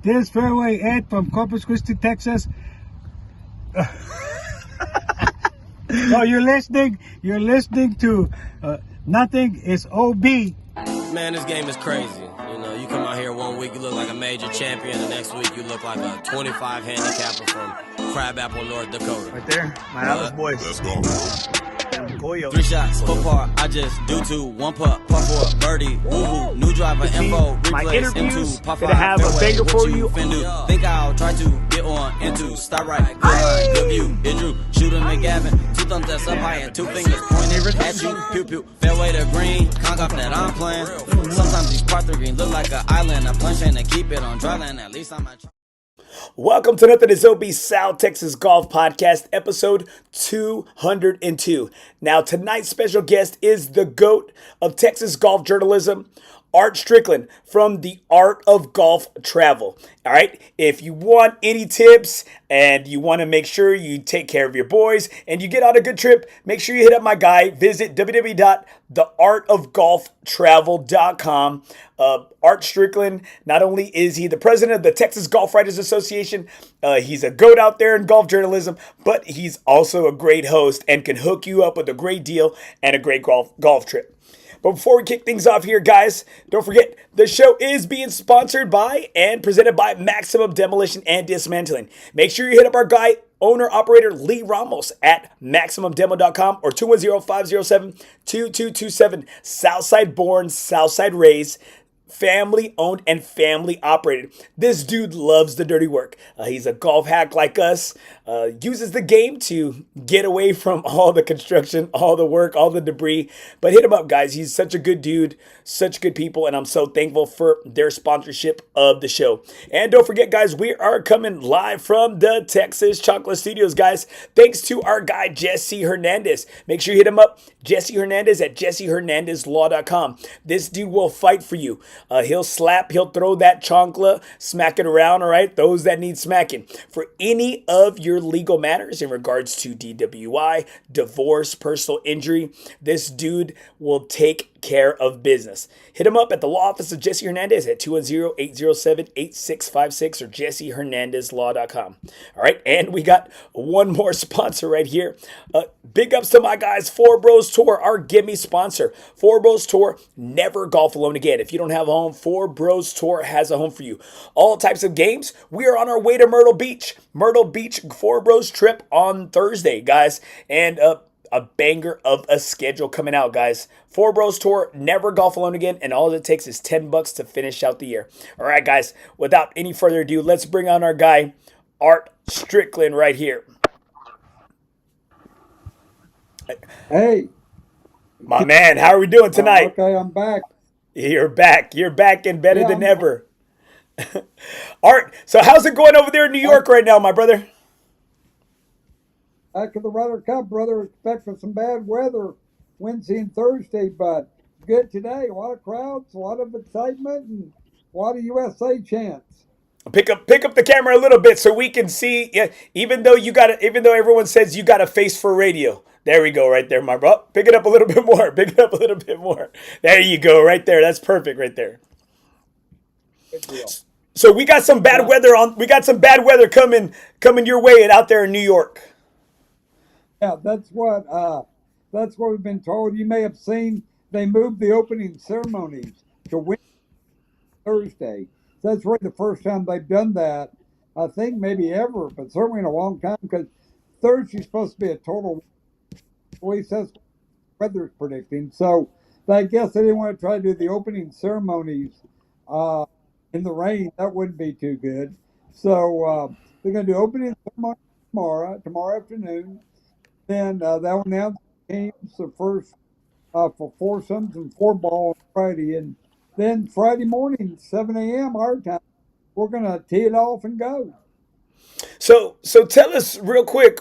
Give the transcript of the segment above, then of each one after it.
This fairway Ed from Corpus Christi, Texas. Oh, you're listening to Nothing is OB. Man, this game is crazy. You know, you come out here 1 week, you look like a major champion. The next week, you look like a 25 handicapper from Crabapple, North Dakota. Right there, my Alice boys. Let's go. 3 shots, 4 par, I just do 2, 1 putt, putt for a birdie, woo-hoo, new driver, info, My replace interviews into, putt gonna have a fairway, banger what for you you. fin do? Think I'll try to get on into, stop right, good line, good view, it drew, shooter McGavin, 2 thumbs that's up high and 2 fingers pointed at you, pew pew, fairway to green, conk off that I'm playing, sometimes these part 3 green look like an island, I plunge and keep it on dry land, at least I'm not. Welcome to Nothing is OB South Texas Golf Podcast, episode 202. Now, tonight's special guest is the GOAT of Texas golf journalism, Art Stricklin from the Art of Golf Travel. All right, if you want any tips and you want to make sure you take care of your boys and you get on a good trip, make sure you hit up my guy. Visit www.theartofgolftravel.com. Art Stricklin, not only is he the president of the Texas Golf Writers Association, he's a GOAT out there in golf journalism, but he's also a great host and can hook you up with a great deal and a great golf trip. But before we kick things off here, guys, don't forget, the show is being sponsored by and presented by Maximum Demolition and Dismantling. Make sure you hit up our guy, owner-operator Lee Ramos at MaximumDemo.com or 210-507-2227. Southside born, Southside raised, family owned and family operated. This dude loves the dirty work. He's a golf hack like us, uses the game to get away from all the construction, all the work, all the debris. But hit him up, guys. He's such a good dude, such good people, and I'm so thankful for their sponsorship of the show. And don't forget, guys, we are coming live from the Texas Chancla Studios, guys. Thanks to our guy, Jesse Hernandez. Make sure you hit him up, Jesse Hernandez at JesseHernandezLaw.com. This dude will fight for you. He'll slap, he'll throw that chancla, smack it around, all right? Those that need smacking. For any of your legal matters in regards to DWI, divorce, personal injury, this dude will take care of business. Hit him up at the law office of Jesse Hernandez at 210-807-8656 or JesseHernandezLaw.com. All right, and we got one more sponsor right here. Big ups to my guys, FOREBROS Tour, our gimme sponsor. FOREBROS Tour, never golf alone again. If you don't have a home, FOREBROS Tour has a home for you. All types of games. We are on our way to Myrtle Beach. Myrtle Beach FOREBROS trip on Thursday, guys. And a banger of a schedule coming out, guys. FOREBROS Tour, never golf alone again, and all it takes is $10 to finish out the year. All right, guys, without any further ado, let's bring on our guy, Art Stricklin, right here. Hey. My man, how are we doing tonight? Okay, I'm back. You're back. You're back and better than ever. Art, so how's it going over there in New York right now, my brother? After the Ryder Cup, brother, expecting some bad weather Wednesday and Thursday, but good today. A lot of crowds, a lot of excitement, and a lot of USA chants. Pick up the camera a little bit so we can see. Yeah, even though everyone says you got a face for radio. There we go, right there, my bro. Pick it up a little bit more. Pick it up a little bit more. There you go, right there. That's perfect, right there. Good deal. So we got some bad weather on. We got some bad weather coming your way out there in New York. Yeah, that's what we've been told. You may have seen they moved the opening ceremonies to Wednesday, Thursday. That's really the first time they've done that, I think maybe ever, but certainly in a long time, because Thursday's supposed to be a total, at least that's what weather's predicting. So I guess they didn't want to try to do the opening ceremonies in the rain. That wouldn't be too good. So they're going to do opening ceremony tomorrow afternoon. Then they'll announce the teams, the first for foursomes and four ball on Friday. And then Friday morning, 7 a.m. our time, we're going to tee it off and go. So tell us real quick,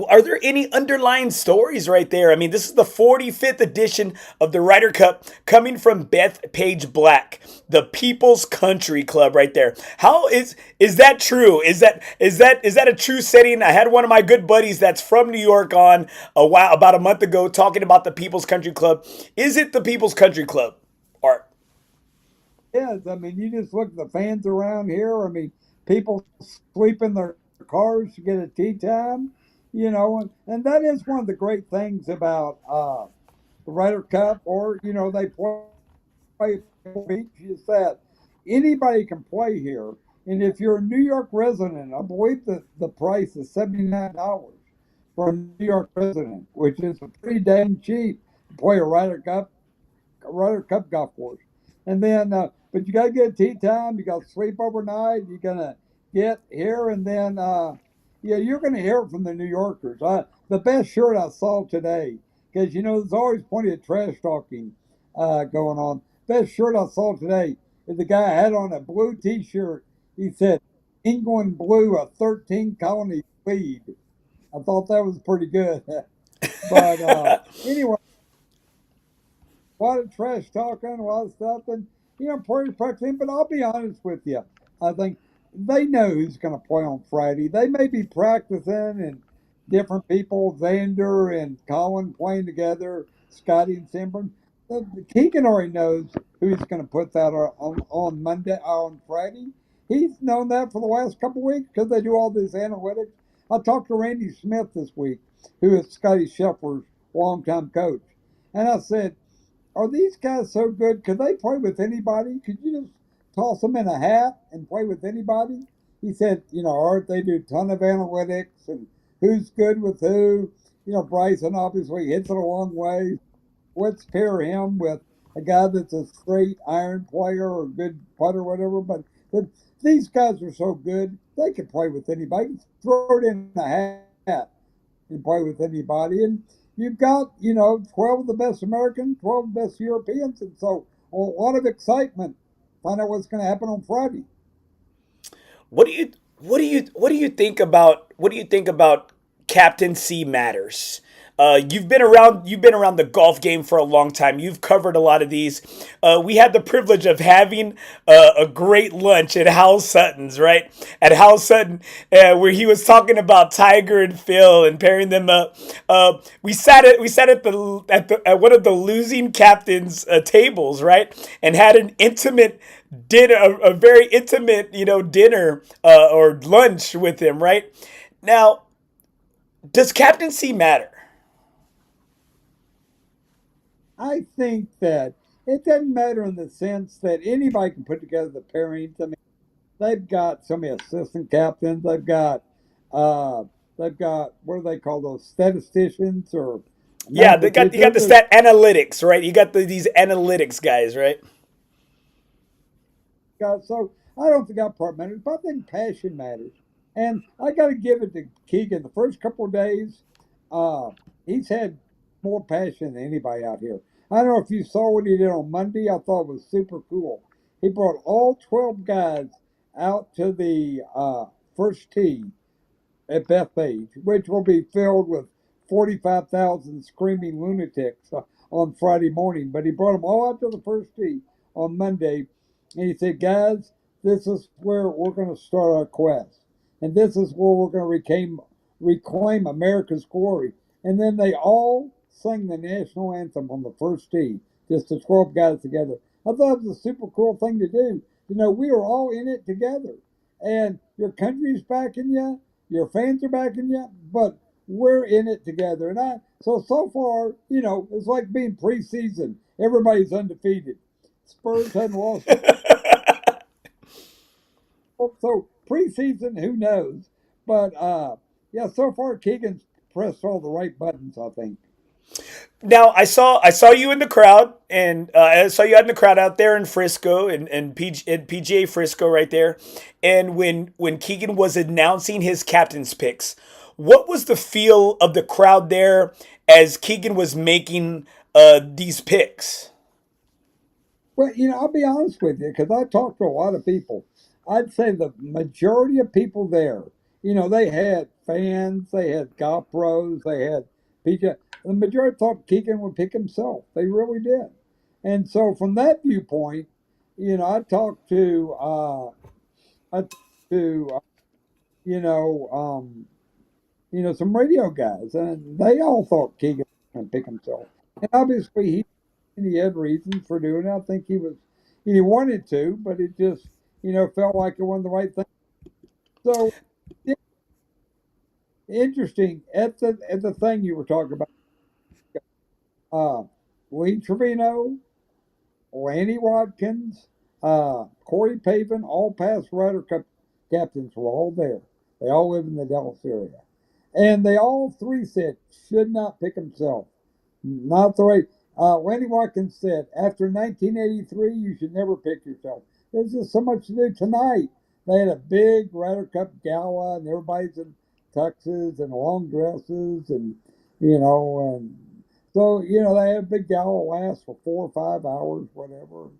are there any underlying stories right there? I mean, this is the 45th edition of the Ryder Cup coming from Bethpage Black, the People's Country Club right there. How is that true? Is that a true setting? I had one of my good buddies that's from New York on about a month ago talking about the People's Country Club. Is it the People's Country Club, Art? is. I mean, you just look at the fans around here. I mean, people sleep in their cars to get a tee time, and that is one of the great things about the Ryder Cup, or they play beach is that anybody can play here. And if you're a New York resident, I believe that the price is $79 for a New York resident, which is pretty dang cheap to play a Ryder Cup golf course. And then, but you got to get tee time. You got to sleep overnight. You're gonna get here, and then, yeah, you're gonna hear from the New Yorkers. The best shirt I saw today, because there's always plenty of trash talking going on. Best shirt I saw today is the guy had on a blue T-shirt. He said, "England blue, a 13 colony lead." I thought that was pretty good. But anyway, a lot of trash talking, a lot of stuff, and pretty practicing. But I'll be honest with you, I think they know who's going to play on Friday. They may be practicing and different people, Xander and Colin playing together, Scotty and Simburn. Keegan already knows who he's going to put that on Monday, on Friday. He's known that for the last couple of weeks because they do all this analytics. I talked to Randy Smith this week, who is Scotty Scheffler's longtime coach, and I said, are these guys so good? Could they play with anybody? Could you just toss them in a hat and play with anybody? He said, Art, they do a ton of analytics and who's good with who. Bryson obviously hits it a long way. Let's pair him with a guy that's a straight iron player or a good putter, whatever. But these guys are so good, they can play with anybody. Throw it in a hat and play with anybody. And you've got, 12 of the best Americans, 12 of the best Europeans. And so a lot of excitement. Find out what's going to happen on Friday. What do you think about captaincy matters? You've been around the golf game for a long time. You've covered a lot of these. We had the privilege of having a great lunch at Hal Sutton's, right? At Hal Sutton, where he was talking about Tiger and Phil and pairing them up. We sat at one of the losing captains' tables, right, and had an intimate dinner, a very intimate, dinner or lunch with him, right? Now, does captaincy matter? I think that it doesn't matter in the sense that anybody can put together the pairings. I mean, they've got so many assistant captains. Uh, they've got what do they call those statisticians or Yeah, you got the there's stat analytics, right? You got these analytics guys, right? guys. So I don't think that part matters, but I think passion matters. And I got to give it to Keegan. The first couple of days, uh, he's had more passion than anybody out here. I don't know if you saw what he did on Monday. I thought it was super cool. He brought all 12 guys out to the first tee at Bethpage, which will be filled with 45,000 screaming lunatics on Friday morning. But he brought them all out to the first tee on Monday, and he said, guys, this is where we're going to start our quest. And this is where we're going to reclaim America's glory. And then they all sang the national anthem on the first tee, just the 12 guys together. I thought it was a super cool thing to do. We are all in it together. And your country's backing you, your fans are backing you, but we're in it together. So far, it's like being preseason. Everybody's undefeated. Spurs hadn't lost. So preseason, who knows? But yeah, so far Keegan's pressed all the right buttons, I think. Now I saw you in the crowd, and I saw you out in the crowd out there in Frisco and PGA Frisco right there. And when Keegan was announcing his captain's picks, what was the feel of the crowd there as Keegan was making these picks? Well, I'll be honest with you because I talked to a lot of people. I'd say the majority of people there, they had fans, they had golf pros, they had PGA. The majority thought Keegan would pick himself. They really did. And so from that viewpoint, I talked to you know, some radio guys, and they all thought Keegan was going to pick himself. And obviously, he had reasons for doing it. I think he was he wanted to, but it just, felt like it wasn't the right thing. So interesting at the thing you were talking about. Uh, Lee Trevino, Lanny Watkins, Corey Pavin, all past Ryder Cup captains were all there. They all live in the Dallas area. And they all three said, should not pick himself. Not the right. Lanny Watkins said, after 1983, you should never pick yourself. There's just so much to do tonight. They had a big Ryder Cup gala, and everybody's in tuxes and long dresses, and so, they have a big gala lasts for 4 or 5 hours, whatever.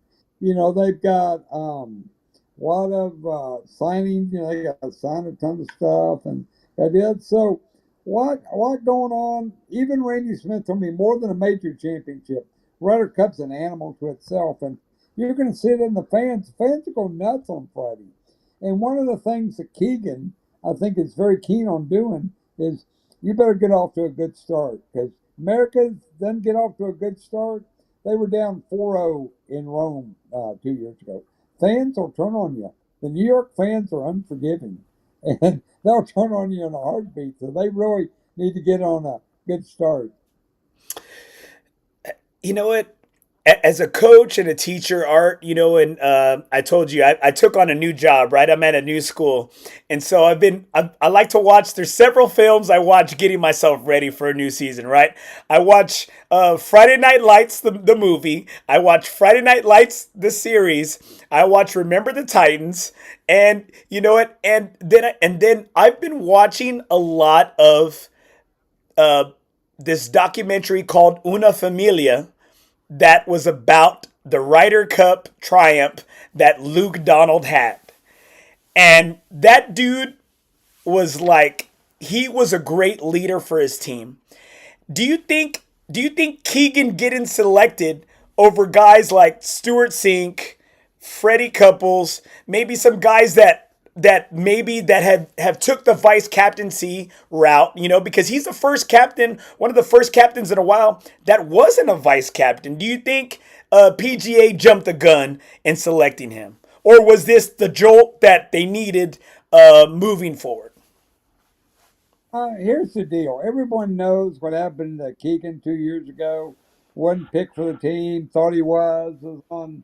They've got a lot of signing. They got to sign a ton of stuff, and they did. So, a lot going on. Even Randy Smith told me more than a major championship. Ryder Cup's an animal to itself, and you're going to see it in the fans. The fans will go nuts on Friday. And one of the things that Keegan, I think, is very keen on doing is you better get off to a good start, because America doesn't get off to a good start. They were down 4-0 in Rome 2 years ago. Fans will turn on you. The New York fans are unforgiving, and they'll turn on you in a heartbeat. So they really need to get on a good start. You know what? As a coach and a teacher, Art, and I told you I took on a new job, right? I'm at a new school, and so I like to watch. There's several films I watch getting myself ready for a new season, right? I watch Friday Night Lights, the movie. I watch Friday Night Lights, the series. I watch Remember the Titans, and you know what? And then I've been watching a lot of this documentary called Una Familia that was about the Ryder Cup triumph that Luke Donald had. And that dude was like, he was a great leader for his team. Do you think Keegan getting selected over guys like Stuart Sink, Freddie Couples, maybe some guys that have took the vice captaincy route, because he's the first captain, one of the first captains in a while that wasn't a vice captain. Do you think PGA jumped the gun in selecting him, or was this the jolt that they needed moving forward? Here's the deal. Everyone knows what happened to Keegan 2 years ago. Wasn't picked for the team. Thought he was on,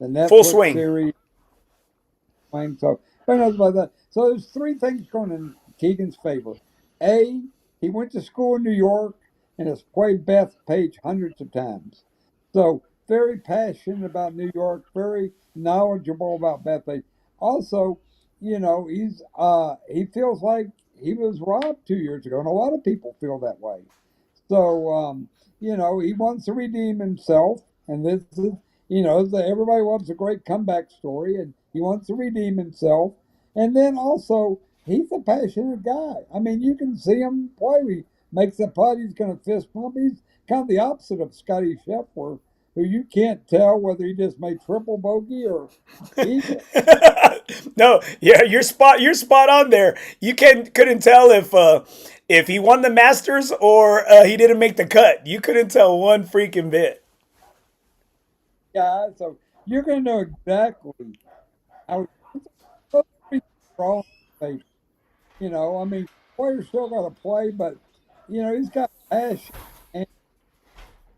the Full Netflix swing. series. So who knows about that? So there's three things going in Keegan's favor. A, he went to school in New York and has played Beth Page hundreds of times. So very passionate about New York, very knowledgeable about Beth Page. Also, he feels like he was robbed 2 years ago, and a lot of people feel that way. So he wants to redeem himself, and this is everybody loves a great comeback story, and he wants to redeem himself. And then also, he's a passionate guy. I mean, you can see him play. He makes a putt, he's going to fist pump. He's kind of the opposite of Scotty Scheffler, who you can't tell whether he just made triple bogey or eagle. No, yeah, you're spot on there. You couldn't tell if he won the Masters or he didn't make the cut. You couldn't tell one freaking bit. Yeah, so you're going to know exactly how he's strong. I mean, players still got to play, but he's got passion, and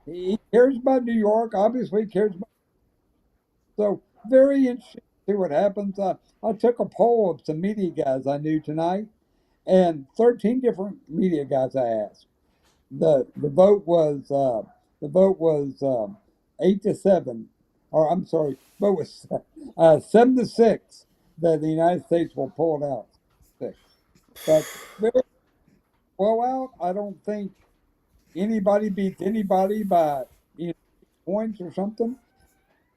he cares about New York. Obviously, he cares about. So very interesting to see what happens. I took a poll of some media guys I knew tonight, and 13 different media guys I asked. The vote was 8-7, or I'm sorry, vote was 7-6 that the United States will pull it out. Six, but very well out. I don't think anybody beats anybody by points or something.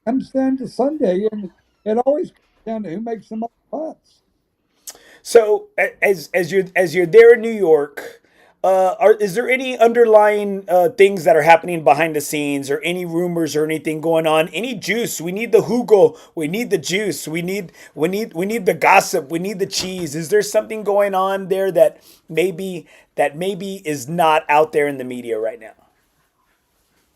Comes down to Sunday, and it always comes down to who makes the most putts. So as you're there in New York, is there any underlying things that are happening behind the scenes, or any rumors or anything going on? Any juice? We need the hugel. We need the juice. We need the gossip. We need the cheese. Is there something going on there that maybe is not out there in the media right now?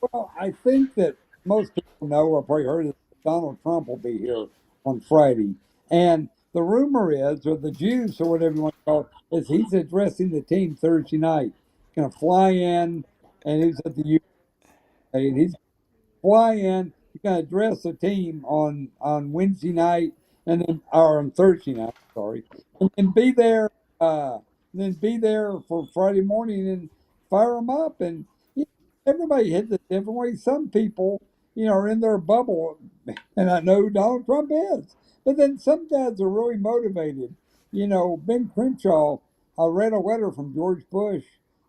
Well, I think that most people know or probably heard that Donald Trump will be here on Friday. And the rumor is, or the juice, or whatever you want to call it, is he's addressing the team Thursday night. Going to fly in, and he's at the USA, and he's fly in. He's going to address the team on Wednesday night, and then or on Thursday night. Sorry, and then be there. Then be there for Friday morning and fire them up. And you know, everybody hits it different way. Some people, are in their bubble, and I know who Donald Trump is. But then some guys are really motivated. Ben Crenshaw. I read a letter from George Bush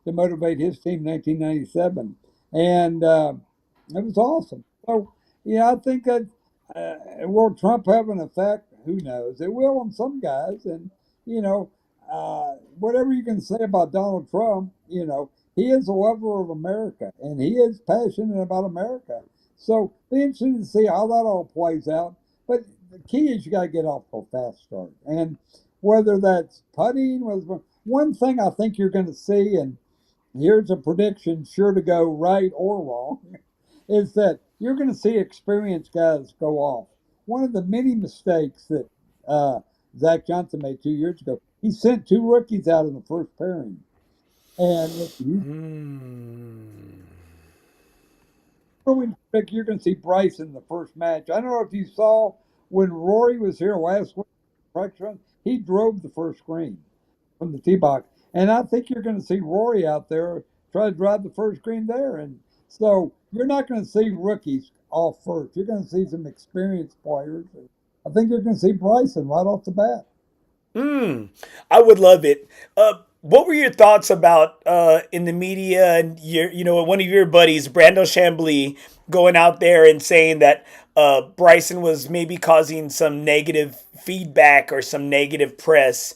to motivate his team in 1997, and it was awesome. So, I think that will Trump have an effect? Who knows? It will on some guys. And, whatever you can say about Donald Trump, he is a lover of America and he is passionate about America. So, be interesting to see how that all plays out. But the key is you got to get off to a fast start. And whether that's putting, one thing I think you're going to see, and here's a prediction sure to go right or wrong, is that you're going to see experienced guys go off. One of the many mistakes that Zach Johnson made 2 years ago, he sent two rookies out in the first pairing. And you're going to see Bryce in the first match. I don't know if you saw when Rory was here last week, he drove the first green from the tee box. And I think you're going to see Rory out there try to drive the first green there. And so you're not going to see rookies off first. You're going to see some experienced players. And I think you're going to see Bryson right off the bat. I would love it. What were your thoughts about in the media and one of your buddies, Brando Chambly, going out there and saying that Bryson was maybe causing some negative feedback or some negative press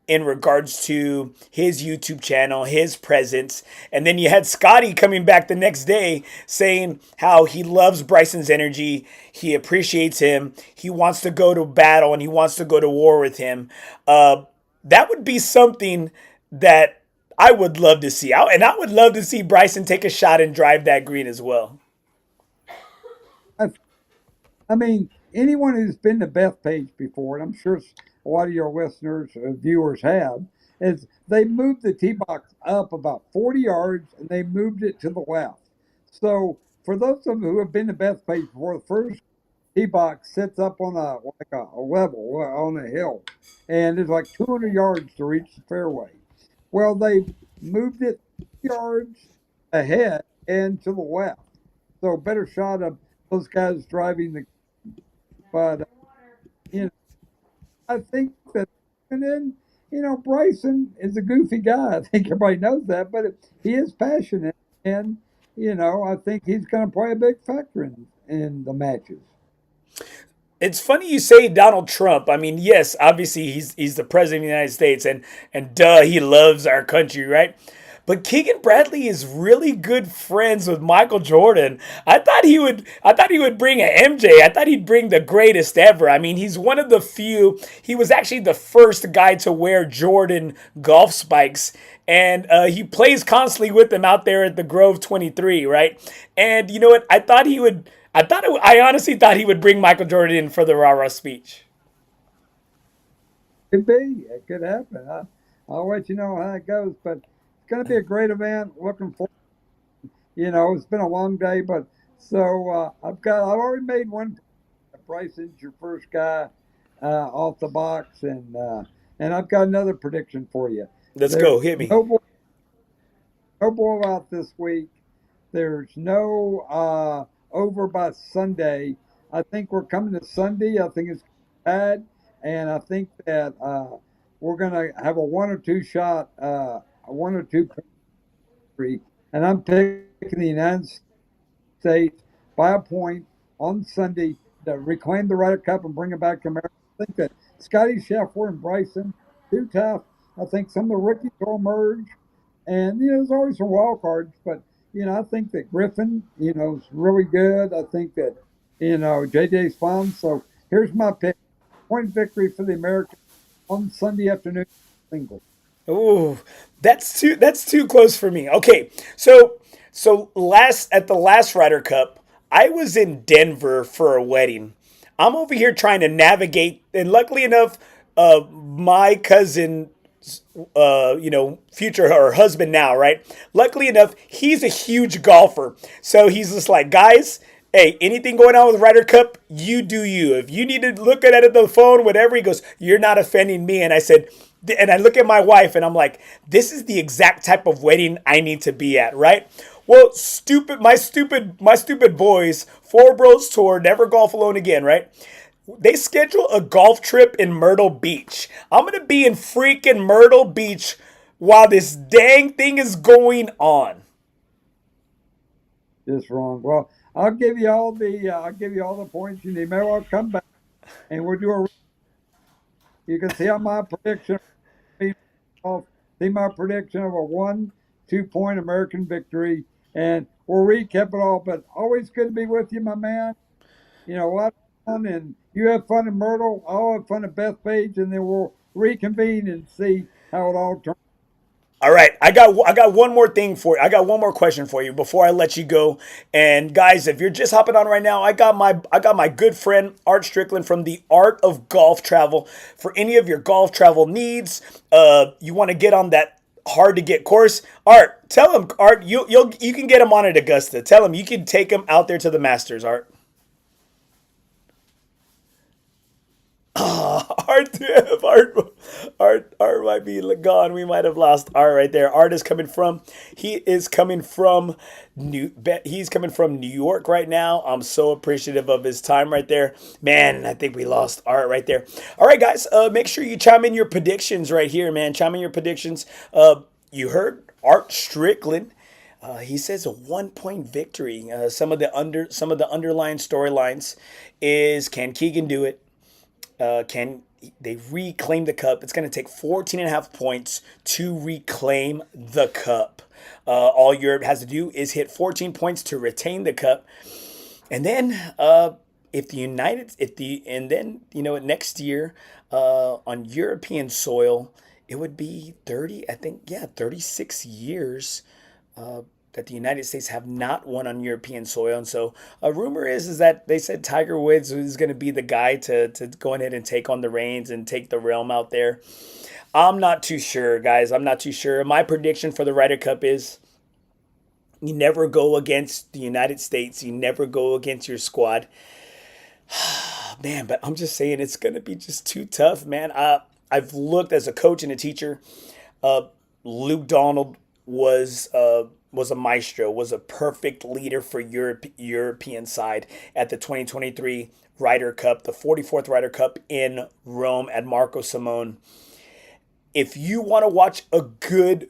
in regards to his YouTube channel, his presence. And then you had Scotty coming back the next day saying how he loves Bryson's energy. He appreciates him. He wants to go to battle and he wants to go to war with him. That would be something that I would love to see. And I would love to see Bryson take a shot and drive that green as well. I mean, anyone who's been to Bethpage before, and I'm sure a lot of your listeners, viewers have, is they moved the tee box up about 40 yards and they moved it to the left. So for those of you who have been to Bethpage before, the first tee box sits up on a level on a hill, and it's like 200 yards to reach the fairway. Well, they moved it yards ahead and to the left, so better shot of those guys driving the. But I think that, and then Bryson is a goofy guy. I think everybody knows that, but he is passionate, and I think he's going to play a big factor in the matches. It's funny you say Donald Trump. I mean, yes, obviously he's the president of the United States, and duh, he loves our country, right? But Keegan Bradley is really good friends with Michael Jordan. I thought he would bring a MJ. I thought he'd bring the greatest ever. I mean, he's one of the few. He was actually the first guy to wear Jordan golf spikes, and he plays constantly with them out there at the Grove 23, right? And you know what? I honestly thought he would bring Michael Jordan in for the rah-rah speech. Could be. It could happen. I'll let you know how it goes, but it's going to be a great event. Looking forward. It's been a long day, but so I've already made one. Bryson's your first guy off the box, and I've got another prediction for you. Let's There's go. Hit me. no blowout this week. There's no over by Sunday. I think we're coming to Sunday. I think it's bad, and I think that we're going to have a one or two shot, a one or two victory. And I'm picking the United States by a point on Sunday to reclaim the Ryder Cup and bring it back to America. I think that Scotty Scheffler and Bryson, too tough. I think some of the rookies will emerge. And, there's always some wild cards, but, I think that Griffin, is really good. I think that, JJ's fun. So here's my pick. Point victory for the Americans on Sunday afternoon. Single. Ooh, that's too close for me. Okay, so So at the last Ryder Cup, I was in Denver for a wedding. I'm over here trying to navigate, and luckily enough, my cousin, future or husband now, right? Luckily enough, he's a huge golfer, so he's just like, guys, hey, anything going on with Ryder Cup, you do you. If you need to look at it at the phone, whatever, he goes, you're not offending me. And I said, and I look at my wife and I'm like, this is the exact type of wedding I need to be at, right? Well, my stupid boys, FOREBROS tour, never golf alone again, right? They schedule a golf trip in Myrtle Beach. I'm gonna be in freaking Myrtle Beach while this dang thing is going on. Just wrong. Well, I'll give you all the points you need. Maybe I'll come back and we'll do a. You can see on my prediction. See my prediction of a 1-2 point American victory, and we'll recap it all. But always good to be with you, my man. You know what? And you have fun in Myrtle. I'll have fun at Bethpage, and then we'll reconvene and see how it all turns. All right, I got one more thing for you. I got one more question for you before I let you go. And guys, if you're just hopping on right now, I got my good friend Art Stricklin from the Art of Golf Travel for any of your golf travel needs. You want to get on that hard to get course. Art, tell him, Art, you can get him on at Augusta. Tell him you can take him out there to the Masters, Art. Art might be gone. We might have lost Art right there. Art is coming from New York right now. I'm so appreciative of his time right there. Man, I think we lost Art right there. All right, guys, make sure you chime in your predictions right here, man. Chime in your predictions. You heard Art Stricklin. He says a 1-point victory. Some of the underlying storylines is, can Keegan do it? Can they reclaim the cup? It's going to take 14.5 points to reclaim the cup. All Europe has to do is hit 14 points to retain the cup. And then next year on European soil, it would be 36 years that the United States have not won on European soil. And so a rumor is that they said Tiger Woods is going to be the guy to go ahead and take on the reins and take the realm out there. I'm not too sure, guys. I'm not too sure. My prediction for the Ryder Cup is you never go against the United States. You never go against your squad. Man, but I'm just saying it's going to be just too tough, man. I've looked as a coach and a teacher. Luke Donald was a maestro, was a perfect leader for European side at the 2023 Ryder Cup, the 44th Ryder Cup in Rome at Marco Simone. If you want to watch a good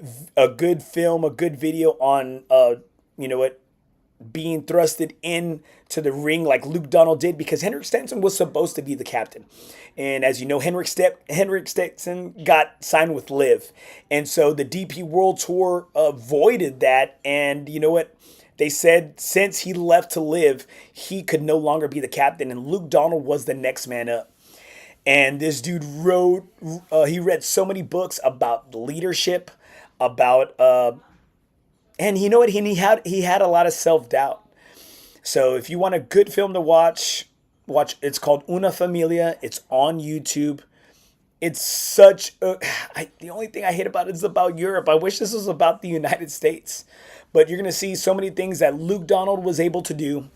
film, a good video on, being thrusted into the ring like Luke Donald did, because Henrik Stenson was supposed to be the captain. And as you know, Henrik Stenson got signed with Liv. And so the DP World Tour avoided that. And you know what? They said since he left to Liv, he could no longer be the captain. And Luke Donald was the next man up. And this dude he read so many books about leadership, about, and you know what? He had a lot of self-doubt. So if you want a good film to watch, it's called Una Familia. It's on YouTube. It's such the only thing I hate about it is about Europe. I wish this was about the United States. But you're going to see so many things that Luke Donald was able to do.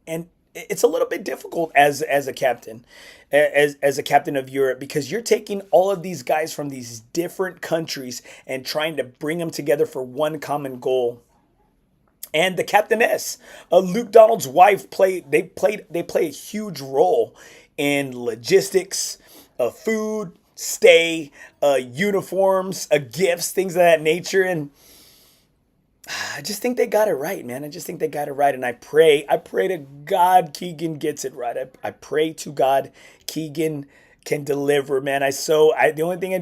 And it's a little bit difficult as a captain, as a captain of Europe, because you're taking all of these guys from these different countries and trying to bring them together for one common goal. And the captainess, Luke Donald's wife, they play a huge role in logistics, food, stay, uniforms, gifts, things of that nature. And I just think they got it right, man. I just think they got it right. And I pray to God Keegan gets it right. I pray to God Keegan can deliver, man. The only thing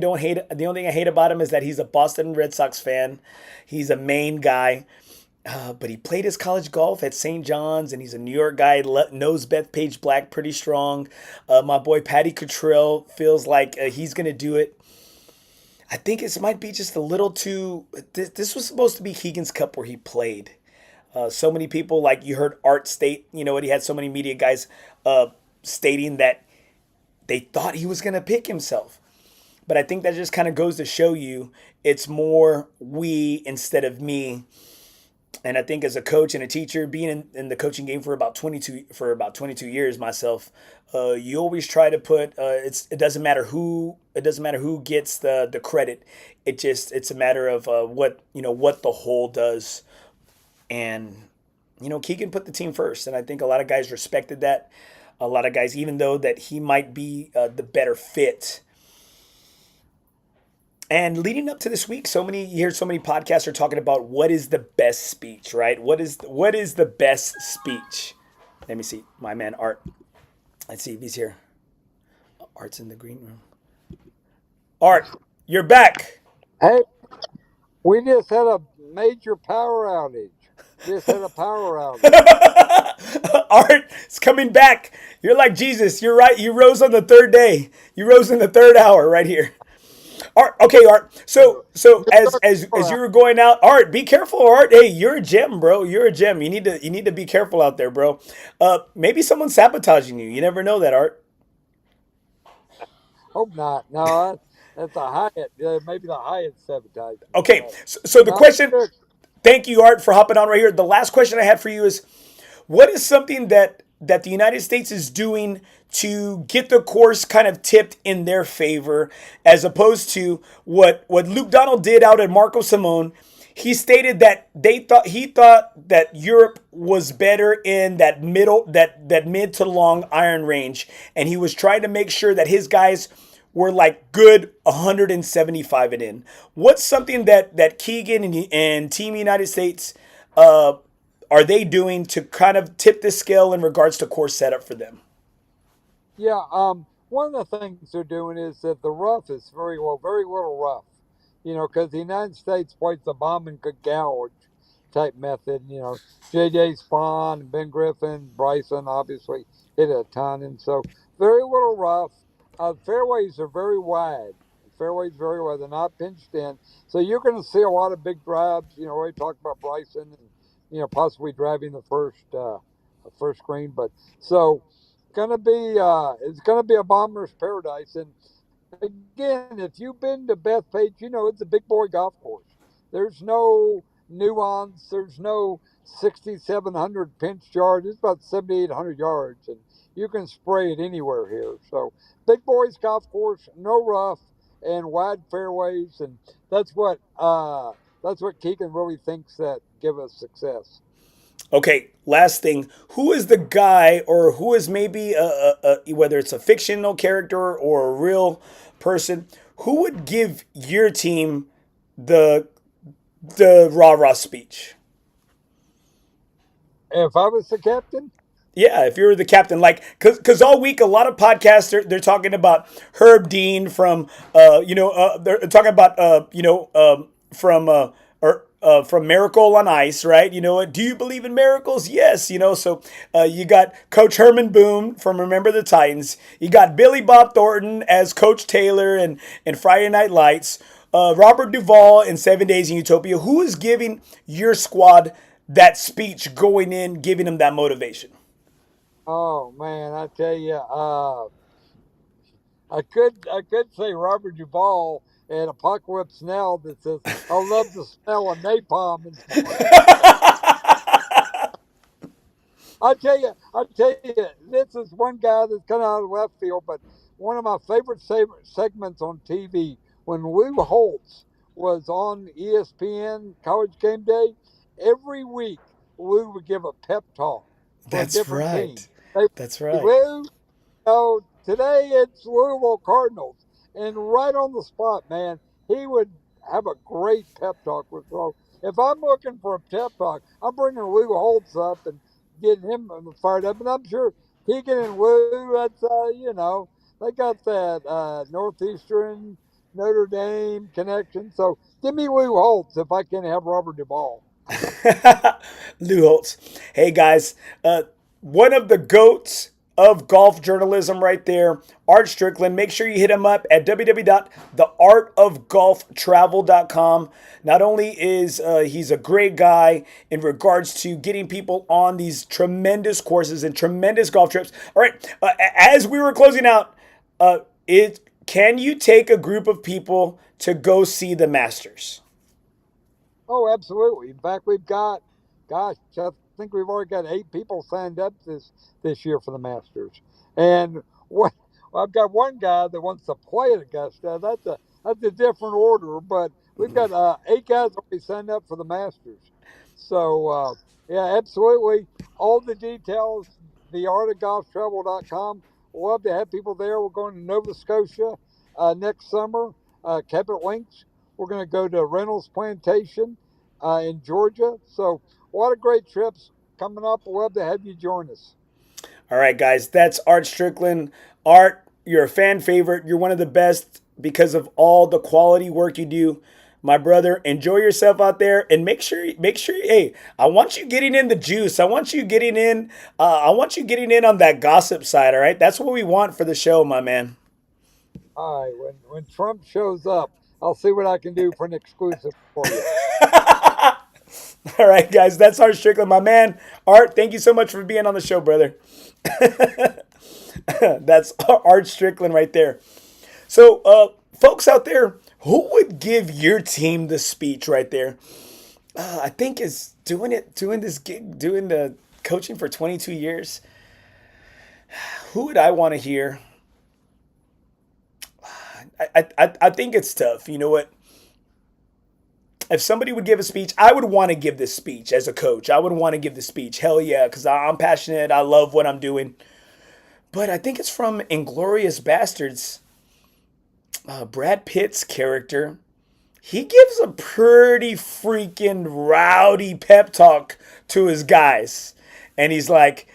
I hate about him is that he's a Boston Red Sox fan. He's a Maine guy. But he played his college golf at St. John's, and he's a New York guy, knows Bethpage Black pretty strong. My boy Patty Cottrell feels like he's going to do it. I think it might be just a little too. This was supposed to be Keegan's Cup where he played. So many people, like you heard Art state, what he had so many media guys stating that they thought he was going to pick himself. But I think that just kind of goes to show you it's more we instead of me. And I think as a coach and a teacher, being in the coaching game for about 22 years myself, you always try to put it doesn't matter who gets the credit. It's a matter of what the whole does. And Keegan put the team first, and I think a lot of guys respected that. A lot of guys, even though that he might be the better fit. And leading up to this week, you hear so many podcasts are talking about what is the best speech, right? What is the best speech? Let me see. My man Art. Let's see if he's here. Art's in the green room. Art, you're back. Hey, we just had a major power outage. Just had a power outage. Art is coming back. You're like Jesus. You're right. You rose on the third day. You rose in the third hour right here. Art, okay, Art. So as you were going out, Art, be careful, Art. Hey, you're a gem, bro. You're a gem. You need to be careful out there, bro. Maybe someone's sabotaging you. You never know that, Art. Hope not. No, that's a Hyatt. Maybe the Hyatt sabotage. Okay, so the question. Thank you, Art, for hopping on right here. The last question I had for you is, what is something that the United States is doing to get the course kind of tipped in their favor, as opposed to what Luke Donald did out at Marco Simone? He stated that he thought that Europe was better in that mid to long iron range, and he was trying to make sure that his guys were like good 175 and in. What's something that Keegan and Team United States are they doing to kind of tip the scale in regards to course setup for them? Yeah, one of the things they're doing is that the rough is very little rough. Because the United States plays the bomb and could gouge type method. J.J. Spawn, Ben Griffin, Bryson obviously hit a ton, and so very little rough. Fairways are very wide. Fairways very wide. They're not pinched in, so you're going to see a lot of big drives. We talked about Bryson and possibly driving the first green, but so it's gonna be a bomber's paradise. And again, if you've been to Bethpage, it's a big boy golf course. There's no nuance. There's no 6,700 pinch yards. It's about 7,800 yards, and you can spray it anywhere here. So big boys golf course, no rough, and wide fairways, and that's what Keegan really thinks that give us success. Okay, last thing. Who is the guy, or who is maybe whether it's a fictional character or a real person, who would give your team the rah-rah speech? If I was the captain? Yeah, if you're the captain, like, because all week a lot of podcasts they're talking about Herb Dean from they're talking about from Miracle on Ice, right? Do you believe in miracles? Yes, so you got Coach Herman Boone from Remember the Titans. You got Billy Bob Thornton as Coach Taylor and Friday Night Lights. Robert Duvall in 7 Days in Utopia. Who is giving your squad that speech going in, giving them that motivation? Oh man, I tell you, I could say Robert Duvall and Apocalypse Now that says, "I love the smell of napalm." I tell you, this is one guy that's kind of out of left field, but one of my favorite segments on TV when Lou Holtz was on ESPN College Game Day. Every week, Lou would give a pep talk. That's right. That's right. Lou, today it's Louisville Cardinals, and right on the spot, man, he would have a great pep talk with. So if I'm looking for a pep talk, I'm bringing Lou Holtz up and getting him fired up, and I'm sure Keegan and Lou, that's they got that Northeastern Notre Dame connection. So give me Lou Holtz if I can have Robert Duvall. Lou Holtz. Hey guys, one of the GOATs of golf journalism right there, Art Stricklin. Make sure you hit him up at www.theartofgolftravel.com. Not only is he's a great guy in regards to getting people on these tremendous courses and tremendous golf trips. All right, as we were closing out, can you take a group of people to go see the Masters? Oh, absolutely. In fact, we've got, gosh, I think we've already got 8 people signed up this year for the Masters. And what I've got one guy that wants to play at Augusta. That's a different order, but we've got 8 guys already signed up for the Masters. So yeah, absolutely. All the details, theartofgolftravel.com. We'll love to have people there. We're going to Nova Scotia next summer. Cabot Links. We're going to go to Reynolds Plantation in Georgia. So a lot of great trips coming up. We'll love to have you join us. All right, guys, that's Art Stricklin. Art, you're a fan favorite. You're one of the best because of all the quality work you do. My brother, enjoy yourself out there and make sure, hey, I want you getting in the juice. I want you getting in on that gossip side, all right? That's what we want for the show, my man. All right, when Trump shows up, I'll see what I can do for an exclusive for you. All right, guys, that's Art Stricklin, my man. Art, thank you so much for being on the show, brother. That's Art Stricklin right there. So, folks out there, who would give your team the speech right there? I think is doing this gig, doing the coaching for 22 years. Who would I want to hear? I think it's tough. You know what? If somebody would give a speech, I would want to give this speech as a coach. I would want to give the speech. Hell yeah, because I'm passionate. I love what I'm doing. But I think it's from Inglourious Bastards. Brad Pitt's character. He gives a pretty freaking rowdy pep talk to his guys. And he's like,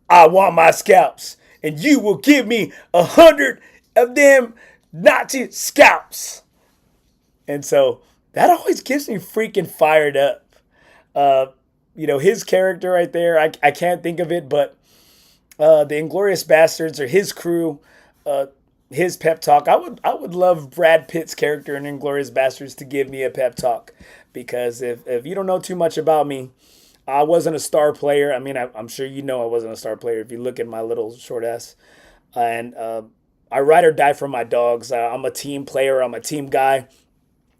I want my scalps. And you will give me 100 of them Nazi scalps. And so that always gets me freaking fired up. His character right there, I can't think of it, but the Inglourious Bastards or his crew, his pep talk. I would love Brad Pitt's character in Inglourious Bastards to give me a pep talk, because if you don't know too much about me, I wasn't a star player. I mean, I'm sure you know I wasn't a star player if you look at my little short ass. And I ride or die for my dogs. I'm a team player. I'm a team guy.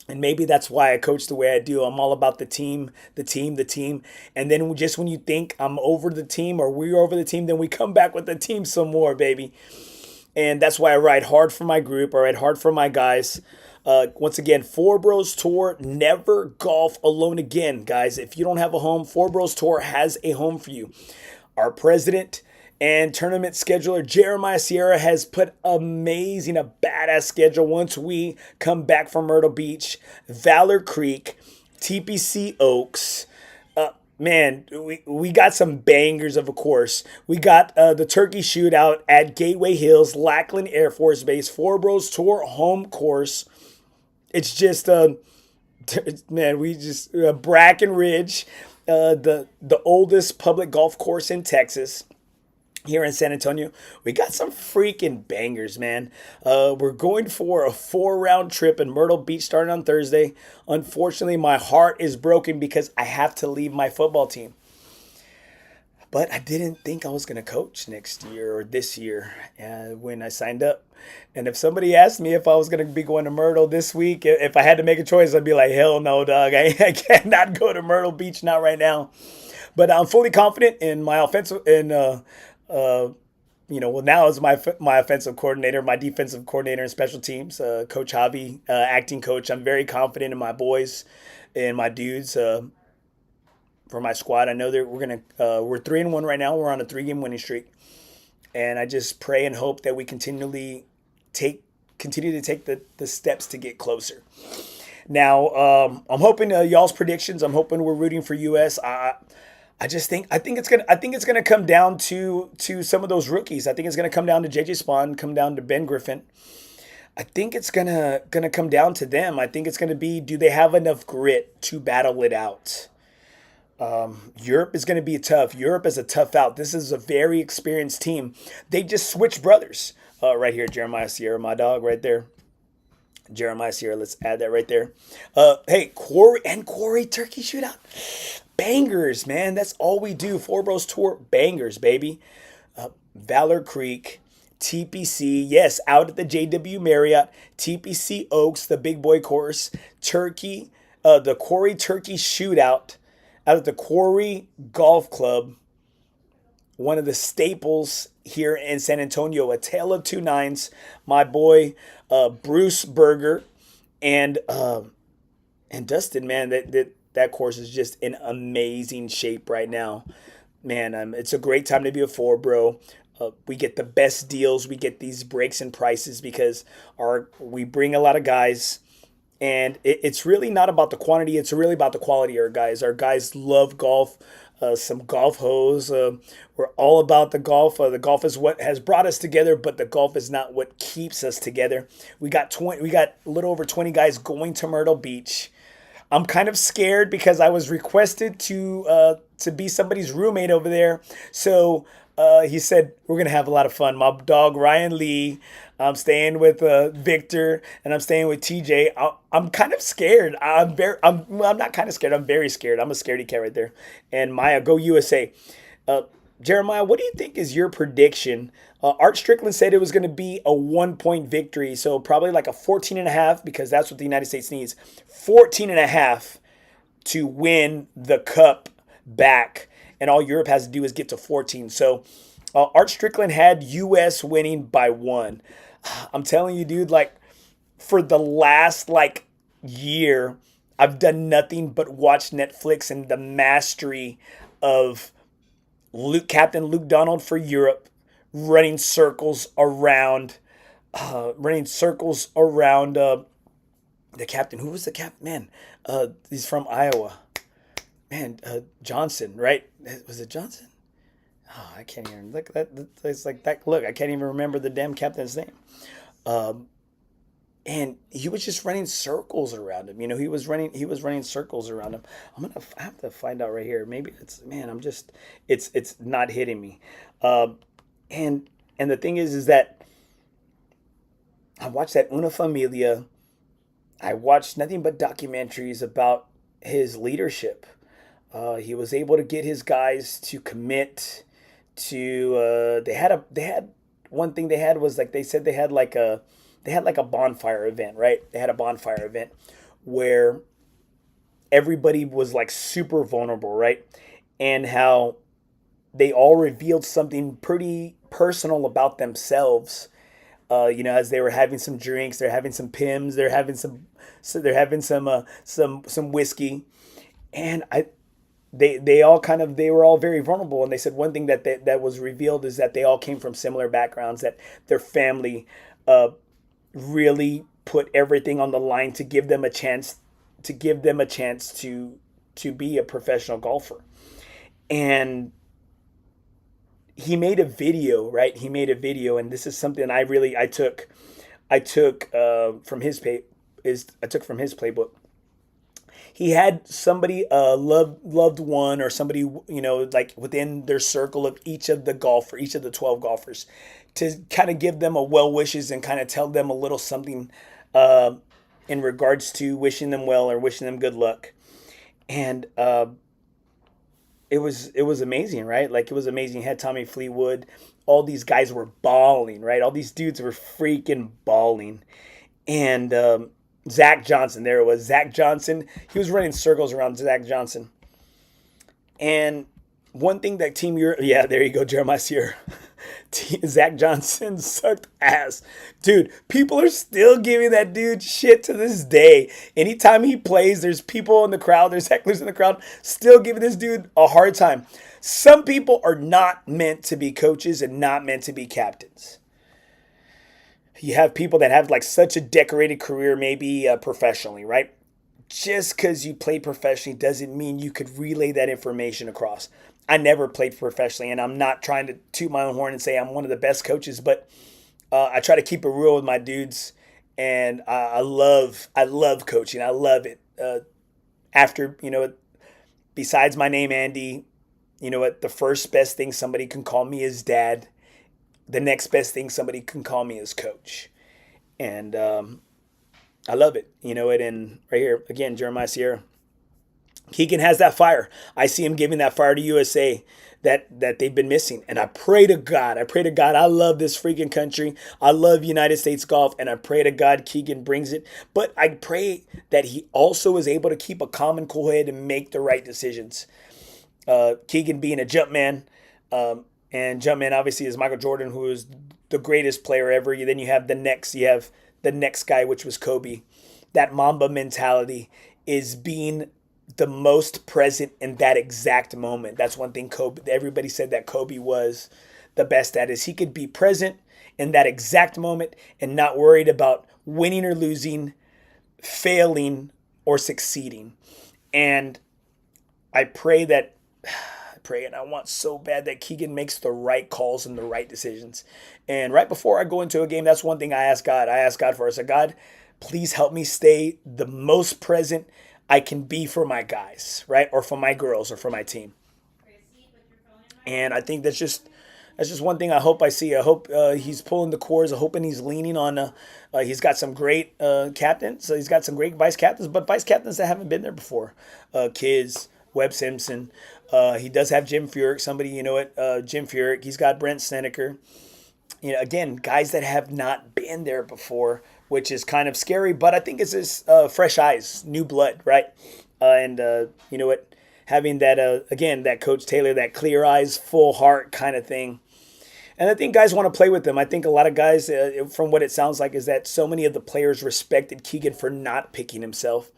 And maybe that's why I coach the way I do. I'm all about the team. And then just when you think I'm over the team or we're over the team, then we come back with the team some more, baby. And that's why I ride hard for my group. I ride hard for my guys. Once again, FOREBROS Tour, never golf alone again. Guys, if you don't have a home, FOREBROS Tour has a home for you. Our president and tournament scheduler, Jeremiah Sierra, has put a badass schedule once we come back from Myrtle Beach, Valor Creek, TPC Oaks. Man, we got some bangers of a course. We got the turkey shootout at Gateway Hills, Lackland Air Force Base, FOREBROS Tour home course. It's just, Brackenridge, the oldest public golf course in Texas. Here in San Antonio, we got some freaking bangers, man. We're going for a 4-round trip in Myrtle Beach starting on Thursday. Unfortunately, my heart is broken because I have to leave my football team. But I didn't think I was going to coach next year or this year when I signed up. And if somebody asked me if I was going to be going to Myrtle this week, if I had to make a choice, I'd be like, hell no, dog. I cannot go to Myrtle Beach, not right now. But I'm fully confident in my offensive now as my offensive coordinator, my defensive coordinator, and special teams, Coach Javi, acting coach. I'm very confident in my boys and my dudes for my squad. I know that we're 3-1 right now. We're on a 3-game winning streak, and I just pray and hope that we continue to take the steps to get closer. Now, I'm hoping y'all's predictions. I'm hoping we're rooting for US. I think it's gonna come down to some of those rookies. I think it's gonna come down to JJ Spawn, come down to Ben Griffin. I think it's gonna come down to them. I think it's gonna be, do they have enough grit to battle it out? Europe is going to be tough. Europe is a tough out. This is a very experienced team. They just switched brothers. Right here, Jeremiah Sierra, my dog, right there. Jeremiah Sierra, let's add that right there. Hey, Quarry Turkey Shootout. Bangers, man. That's all we do. FOREBROS Tour bangers, baby. Valor Creek, TPC, yes, out at the JW Marriott, TPC Oaks, the big boy course, Turkey, the Quarry Turkey Shootout, out at the Quarry Golf Club, one of the staples here in San Antonio, a tale of two nines. My boy Bruce Berger and Dustin, man, that course is just in amazing shape right now. Man, it's a great time to be a FOREBRO. We get the best deals. We get these breaks in prices because we bring a lot of guys. And it's really not about the quantity. It's really about the quality of our guys. Our guys love golf. Some golf hoes. We're all about the golf. The golf is what has brought us together, but the golf is not what keeps us together. We got a little over 20 guys going to Myrtle Beach. I'm kind of scared because I was requested to be somebody's roommate over there. So he said we're gonna have a lot of fun. My dog Ryan Lee. I'm staying with Victor, and I'm staying with TJ. I'm kind of scared. I'm not kind of scared. I'm very scared. I'm a scaredy cat right there. And Maya, go USA. Jeremiah, what do you think is your prediction? Art Stricklin said it was going to be a 1-point victory, so probably like a 14.5 because that's what the United States needs. 14.5 to win the cup back, and all Europe has to do is get to 14. So Art Stricklin had U.S. winning by 1. I'm telling you, dude, like for the last year, I've done nothing but watch Netflix and the mastery of Captain Luke Donald for Europe running circles around the captain. Who was the captain? Man, he's from Iowa. Man, Johnson, right? Was it Johnson? Oh, I can't even look at that. It's like that. Look, I can't even remember the damn captain's name. And he was just running circles around him. You know, he was running circles around him. I have to find out right here. Maybe it's not hitting me. And the thing is that I watched that Una Familia. I watched nothing but documentaries about his leadership. He was able to get his guys to commit to. They had one thing they had was like they said they had like a bonfire event, right? They had a bonfire event where everybody was like super vulnerable, right? And how they all revealed something pretty personal about themselves. As they were having some drinks, they're having some Pims, they're having some whiskey, and they were all very vulnerable. And they said one thing that was revealed is that they all came from similar backgrounds, that their family really put everything on the line to give them a chance to be a professional golfer. And he made a video, right? He made a video, and this is something I took from his playbook. He had somebody, loved one, or somebody, like within their circle of each of the 12 golfers, to kind of give them a well wishes and kind of tell them a little something in regards to wishing them well or wishing them good luck. And it was amazing, right? Like, it was amazing. He had Tommy Fleetwood. All these guys were bawling, right? All these dudes were freaking bawling. And Zach Johnson, there it was. Zach Johnson. He was running circles around Zach Johnson. And one thing that Team Europe, yeah, there you go, Jeremiah Sear. Zach Johnson sucked ass. Dude, people are still giving that dude shit to this day. Anytime he plays, there's people in the crowd, there's hecklers in the crowd, still giving this dude a hard time. Some people are not meant to be coaches and not meant to be captains. You have people that have like such a decorated career, maybe professionally, right? Just because you played professionally doesn't mean you could relay that information across. I never played professionally, and I'm not trying to toot my own horn and say I'm one of the best coaches, but I try to keep it real with my dudes, and I love coaching. I love it. After besides my name, Andy, you know what? The first best thing somebody can call me is dad. The next best thing somebody can call me is coach. And I love it. You know it. And right here, again, Jeremiah Sierra. Keegan has that fire. I see him giving that fire to USA that they've been missing. And I pray to God. I love this freaking country. I love United States golf. And I pray to God Keegan brings it. But I pray that he also is able to keep a calm and cool head and make the right decisions. Keegan being a jump man. And jump man obviously is Michael Jordan, who is the greatest player ever. Then you have the next guy, which was Kobe. That Mamba mentality is being the most present in that exact moment. That's one thing everybody said that Kobe was the best at, is he could be present in that exact moment and not worried about winning or losing, failing or succeeding. And I pray and I want so bad that Keegan makes the right calls and the right decisions. And right before I go into a game, that's one thing I ask God. I ask God for. I said, God, please help me stay the most present I can be for my guys, right? Or for my girls or for my team. And I think that's just one thing I hope I see. I hope he's pulling the cords. I'm hoping he's leaning on, he's got some great captains. So he's got some great vice captains, but vice captains that haven't been there before. Kids, Webb Simpson. He does have Jim Furyk. Somebody, Jim Furyk. He's got Brent Snedeker. Again, guys that have not been there before, which is kind of scary, but I think it's just fresh eyes, new blood, right? And you know what? Having that, again, that Coach Taylor, that clear eyes, full heart kind of thing. And I think guys want to play with them. I think a lot of guys, from what it sounds like, is that so many of the players respected Keegan for not picking himself,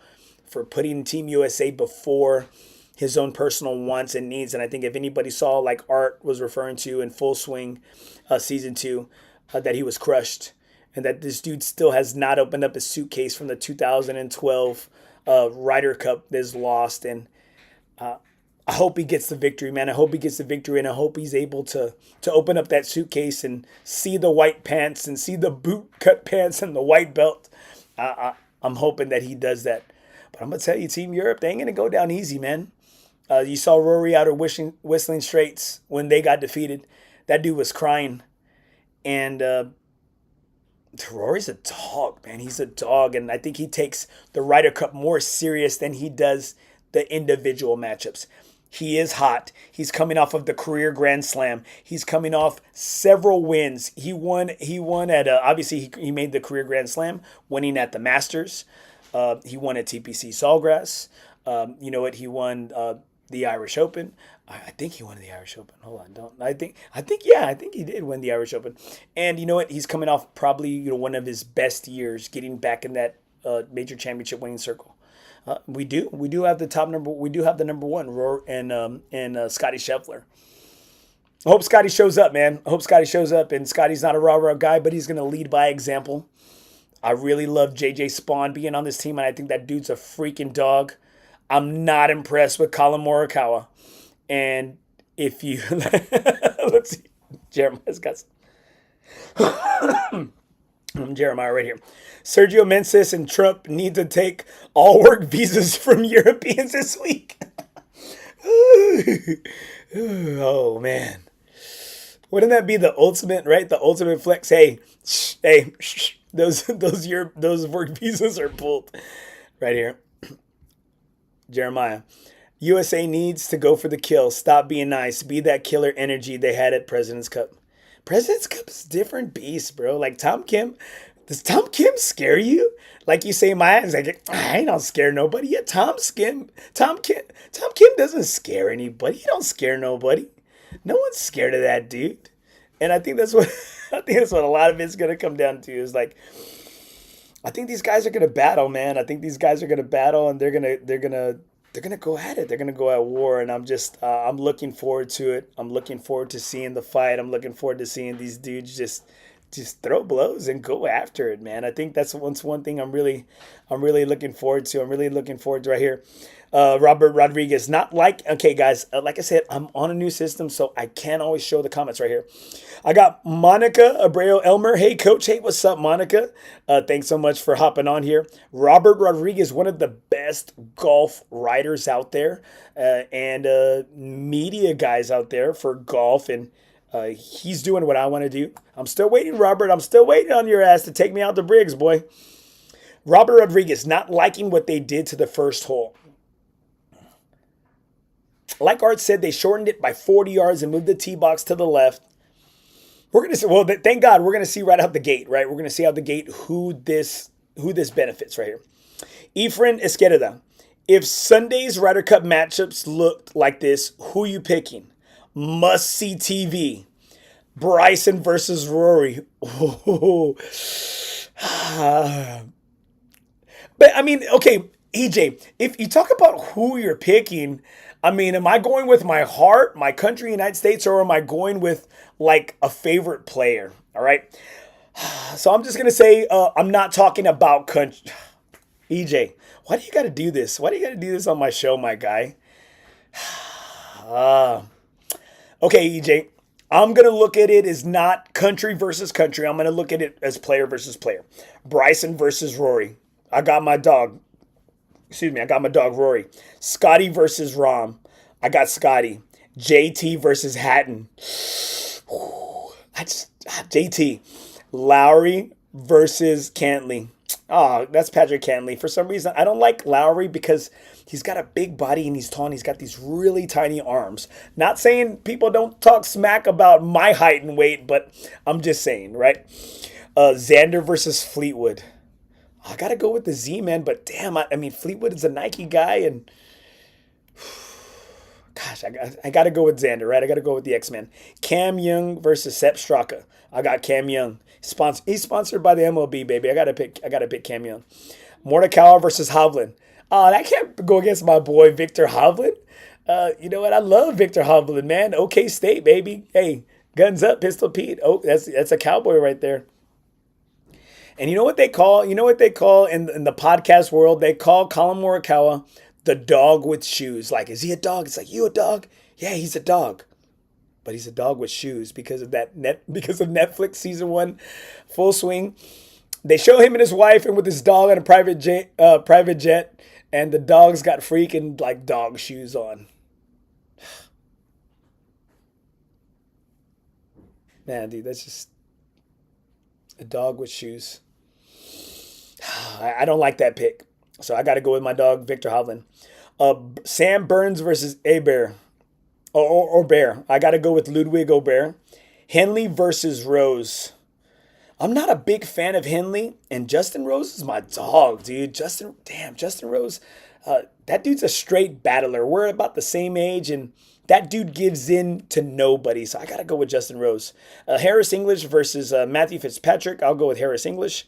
for putting Team USA before his own personal wants and needs. And I think if anybody saw, like Art was referring to in Full Swing season 2, that he was crushed. And that this dude still has not opened up his suitcase from the 2012 Ryder Cup that's lost. And I hope he gets the victory, man. I hope he gets the victory, and I hope he's able to open up that suitcase and see the white pants and see the boot cut pants and the white belt. I'm hoping that he does that. But I'm going to tell you, Team Europe, they ain't going to go down easy, man. You saw Rory out of Whistling Straits when they got defeated. That dude was crying. And Rory's a dog, man. He's a dog. And I think he takes the Ryder Cup more serious than he does the individual matchups. He is hot. He's coming off of the career Grand Slam. He's coming off several wins. He won at, obviously he made the career Grand Slam, winning at the Masters. He won at TPC Sawgrass. He won the Irish Open. I think he won the Irish Open. Hold on, I think he did win the Irish Open. And you know what? He's coming off probably one of his best years, getting back in that major championship winning circle. We do have the top number. We do have the number one, and Scotty Scheffler. I hope Scotty shows up, man. I hope Scotty shows up. And Scotty's not a rah-rah guy, but he's going to lead by example. I really love JJ Spawn being on this team, and I think that dude's a freaking dog. I'm not impressed with Colin Morikawa. And if you let's see, Jeremiah's got some. Jeremiah right here. Sergio Menses and Trump need to take all work visas from Europeans this week. Oh man, wouldn't that be the ultimate, right? The ultimate flex. Hey, those work visas are pulled right here. Jeremiah. USA needs to go for the kill. Stop being nice. Be that killer energy they had at President's Cup. President's Cup is a different beast, bro. Like Tom Kim. Does Tom Kim scare you? Like you say, my eyes like I don't scare nobody. Yeah, Tom Kim doesn't scare anybody. He don't scare nobody. No one's scared of that dude. And I think that's what a lot of it's gonna come down to is like, I think these guys are gonna battle, man. I think these guys are gonna battle, and they're gonna go at it. They're gonna go at war, and I'm looking forward to it. I'm looking forward to seeing the fight. I'm looking forward to seeing these dudes just throw blows and go after it, man. I think that's one thing I'm really looking forward to. I'm really looking forward to right here. Robert Rodriguez, okay, guys, like I said, I'm on a new system, so I can't always show the comments right here. I got Monica Abreu Elmer. Hey, coach. Hey, what's up, Monica? Thanks so much for hopping on here. Robert Rodriguez, one of the best golf writers out there, and media guys out there for golf, and he's doing what I want to do. I'm still waiting, Robert. I'm still waiting on your ass to take me out to Briggs, boy. Robert Rodriguez, not liking what they did to the first hole. Like Art said, they shortened it by 40 yards and moved the tee box to the left. We're going to see, well, thank God, we're going to see right out the gate, right? We're going to see out the gate who this benefits right here. Efren Esquerda. If Sunday's Ryder Cup matchups looked like this, who you picking? Must see TV. Bryson versus Rory. But I mean, okay, EJ, if you talk about who you're picking, I mean, am I going with my heart, my country, United States, or am I going with like a favorite player? All right. So I'm just going to say I'm not talking about country. EJ, why do you got to do this? Why do you got to do this on my show, my guy? Okay, EJ, I'm going to look at it as not country versus country. I'm going to look at it as player versus player. Bryson versus Rory. I got my dog Rory. Scotty versus Rahm. I got Scotty. JT versus Hatton. JT. Lowry versus Cantley. Oh, that's Patrick Cantley. For some reason, I don't like Lowry because he's got a big body and he's tall and he's got these really tiny arms. Not saying people don't talk smack about my height and weight, but I'm just saying, right? Xander versus Fleetwood. I got to go with the Z, man, but damn, I mean, Fleetwood is a Nike guy, and gosh, I got to go with Xander, right? I got to go with the X-Men. Cam Young versus Sepp Straka. I got Cam Young. He's sponsored by the MLB, baby. I got to pick Cam Young. Morikawa versus Hovland. Oh, I can't go against my boy Victor Hovland. You know what? I love Victor Hovland, man. OK State, baby. Hey, guns up, Pistol Pete. Oh, that's a cowboy right there. And you know what they call in the podcast world? They call Colin Morikawa the dog with shoes. Like, is he a dog? It's like, you a dog? Yeah, he's a dog. But he's a dog with shoes because of Netflix season 1 Full Swing. They show him and his wife and with his dog on a private jet, and the dog's got freaking like dog shoes on. Man, dude, that's just a dog with shoes. I don't like that pick. So I got to go with my dog, Victor Hovland. Sam Burns versus Bear. Or Bear. I got to go with Ludwig Aubert. Henley versus Rose. I'm not a big fan of Henley, and Justin Rose is my dog, dude. Justin Rose. That dude's a straight battler. We're about the same age, and that dude gives in to nobody. So I got to go with Justin Rose. Harris English versus Matthew Fitzpatrick. I'll go with Harris English.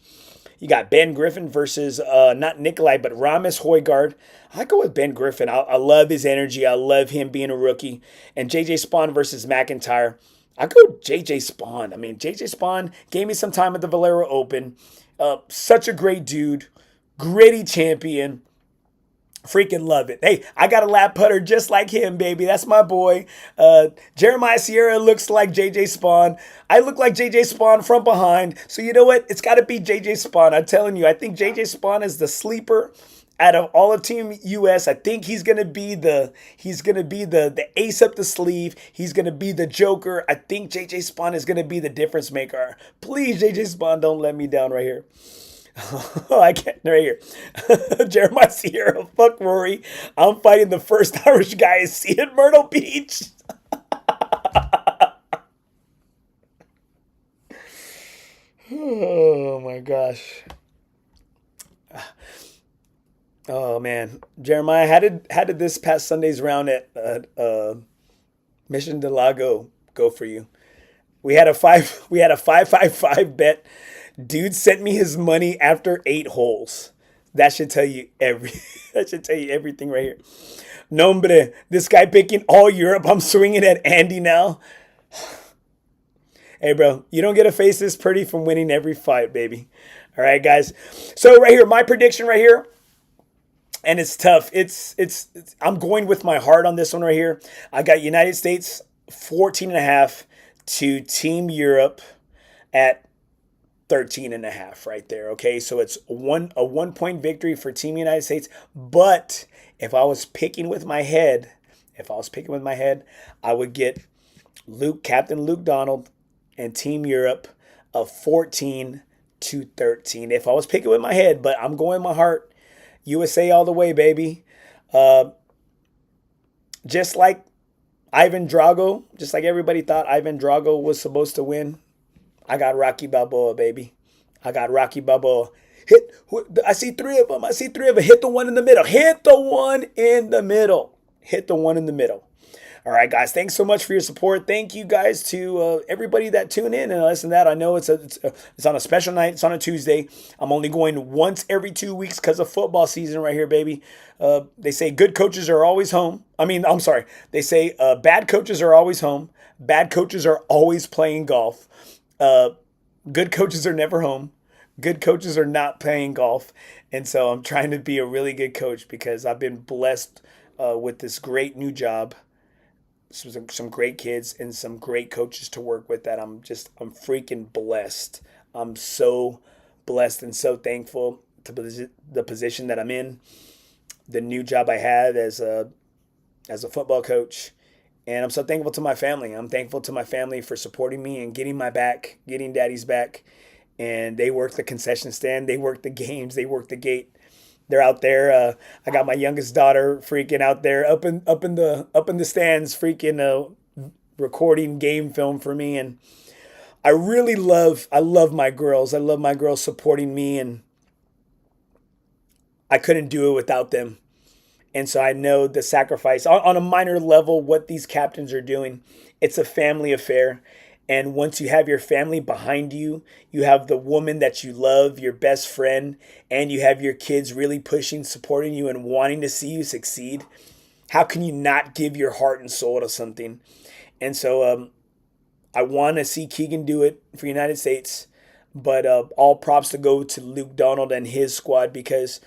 You got Ben Griffin versus not Nikolai, but Ramis Højgaard. I go with Ben Griffin. I love his energy. I love him being a rookie. And J.J. Spawn versus McIntyre. I go J.J. Spawn. I mean, J.J. Spawn gave me some time at the Valero Open. Such a great dude. Gritty champion. Freaking love it. Hey, I got a lap putter just like him, baby. That's my boy. Jeremiah Sierra looks like JJ Spawn. I look like JJ Spawn from behind. So you know what? It's got to be JJ Spawn. I'm telling you, I think JJ Spawn is the sleeper out of all of Team US. I think he's gonna be the ace up the sleeve. He's gonna be the joker. I think JJ Spawn is gonna be the difference maker. Please, JJ Spawn, don't let me down right here. Oh, I can't right here. Jeremiah Sierra, fuck Rory. I'm fighting the first Irish guy I see at Myrtle Beach. Oh my gosh. Oh man, Jeremiah, how did this past Sunday's round at Mission del Lago go for you? We had a 5-5-5 bet. Dude sent me his money after 8 holes. That should tell you everything right here. No, hombre, this guy picking all Europe. I'm swinging at Andy now. Hey, bro, you don't get to face this pretty from winning every fight, baby. All right, guys. So right here, my prediction right here. and it's tough. I'm going with my heart on this one right here. I got United States 14.5 to Team Europe at 13.5 right there. Okay, so it's a 1 point victory for Team United States. But if I was picking with my head, I would get Captain Luke Donald and Team Europe of 14 to 13. If I was picking with my head, but I'm going my heart. USA all the way, baby. Just like Ivan Drago, just like everybody thought Ivan Drago was supposed to win, I got Rocky Balboa, baby. I got Rocky Balboa. I see three of them. Hit the one in the middle. Hit the one in the middle. All right, guys. Thanks so much for your support. Thank you, guys, to everybody that tuned in and listen to that. I know it's on a special night. It's on a Tuesday. I'm only going once every 2 weeks because of football season right here, baby. They say good coaches are always home. I'm sorry. They say bad coaches are always home. Bad coaches are always playing golf. Good coaches are never home. Good coaches are not playing golf. And so I'm trying to be a really good coach because I've been blessed with this great new job. Some great kids and some great coaches to work with that I'm freaking blessed. I'm so blessed and so thankful to the position that I'm in, the new job I have as a football coach. And I'm so thankful to my family. I'm thankful to my family for supporting me and getting my back, getting daddy's back. And they work the concession stand. They work the games. They work the gate. They're out there. I got my youngest daughter freaking out there up in the stands, freaking recording game film for me. And I love my girls. I love my girls supporting me, and I couldn't do it without them. And so I know the sacrifice on a minor level, what these captains are doing. It's a family affair. And once you have your family behind you, you have the woman that you love, your best friend, and you have your kids really pushing, supporting you, and wanting to see you succeed. How can you not give your heart and soul to something? And so I want to see Keegan do it for United States. But all props to go to Luke Donald and his squad because